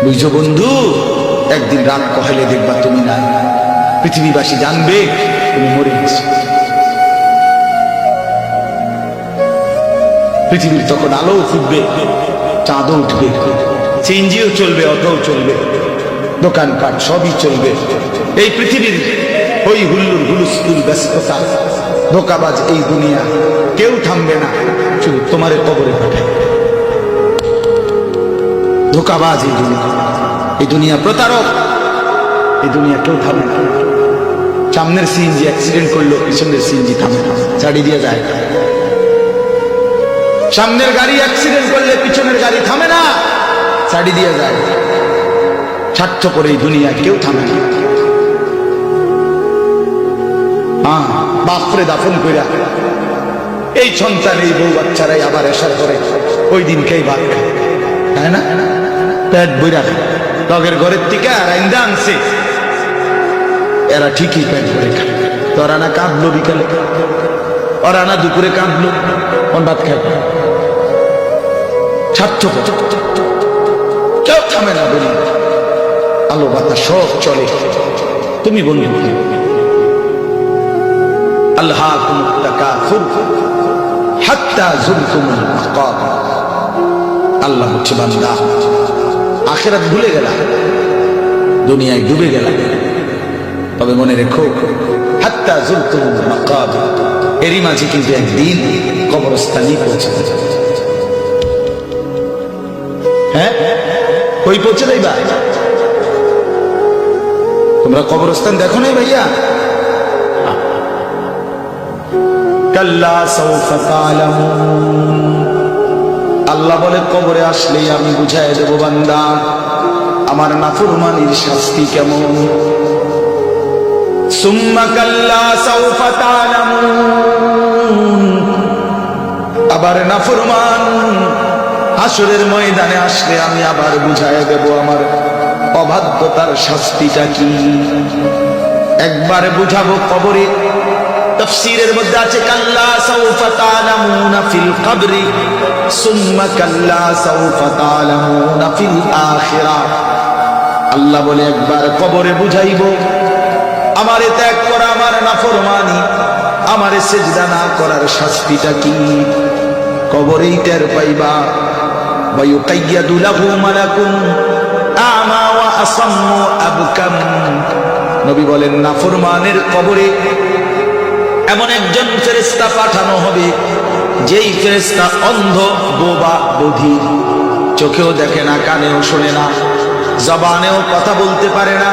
বুঝছো বন্ধু, একদিন রাত কহেলে দেখবা তুমি নাই, পৃথিবীবাসী জানবে তুমি মরে গেছো। পৃথিবীর তখন আলো ফুটবে, চাঁদও উঠবে, সিএনজিও চলবে, অটোও চলবে, দোকানপাট সবই চলবে। এই পৃথিবীর ওই হুল্লুর হুলুস্থুল ব্যস্ততা, ধোকাবাজ এই দুনিয়া, কেউ থামবে না, শুধু তোমারে কবরে পাঠায়। ধোকাবাজ এই দুনিয়া প্রতারক, এই দুনিয়া কেউ থামে না। সামনের সিএনজি অ্যাক্সিডেন্ট করলো, পিছনের সিএনজি থামে না, ছাড়ি দিয়ে যায়। সামনের গাড়ি অ্যাক্সিডেন্ট করলে পিছনের গাড়ি থামে না, ছাড়ি দিয়ে যায়। স্বার্থপর এই দুনিয়া কেউ থামে না। বাপরে দাফন কইরা এই সন্তান, এই বউ বাচ্চারাই আবার আসার পরে ওই দিনকেই ভাত খায়, তাই না? পেট বইরা লগের ঘরের থেকে আর আইন্দা আনছে, এরা ঠিকই পেট ভরে খায়। তোরা না কাঁদলো বিকালে, ওরা না দুপুরে কাঁদলো, কোন ভাত খায়? স্বার্থপর, কেউ থামে না। বলি আলো বাতাস সব চলে, তুমি বন্ধু আল্লাহকুমুত তাকাসুর হাত্তা যুরতুমুল মাকাবির। আল্লাহ হচ্ছে বান্দা, আখিরাত ভুলে গেলা, দুনিয়ায় ডুবে গেলা, তবে মনে রেখো হাত্তা যুরতুমুল মাকাবির, এরই মাঝে কিন্তু একদিন কবরস্থানেই পৌঁছে যাবে। হ্যাঁ, কই পৌঁছে যাইবা? তোমরা কবরস্থান দেখো নাই ভাইয়া? কাল্লা সাউফা তা'লামুন। আল্লাহ বলে কবরে আসলেই আমি বুঝাই দেব বান্দা আমার নাফরমানির শাস্তি কেমন। সুম্মা কাল্লা সাউফা তা'লামুন। আবার নাফরমান হাসরের ময়দানে আসলে আমি আবার বুঝাই দেব আমার অবাধ্যতার শাস্তিটা কি। একবারে বুঝাবো কবরে। তাফসীরের মধ্যে আছে কাল্লা সাউফা তা'লামুনা ফিল কবরি সুম্মা কাল্লা সাউফা তা'লামুনা ফিল আখিরাহ। আল্লাহ বলে একবার কবরে বুঝাইবো আমারে ত্যাগ করা, আমার নাফরমানি, আমারে সিজদা না করার শাস্তিটা কি। কবরেই টের পাইবা। ওয়া ইউকাইয়াদু লাহু মালাকুন আমা ওয়া আসাম্মু আবকাম। নবী বলেন নাফরমানের কবরে এমন একজন ফেরেশতা পাঠানো হবে, যেই ফেরেশতা অন্ধ, বোবা, বধির, চোখেও দেখে না, কানেও শোনে না, জবানেও কথা বলতে পারে না।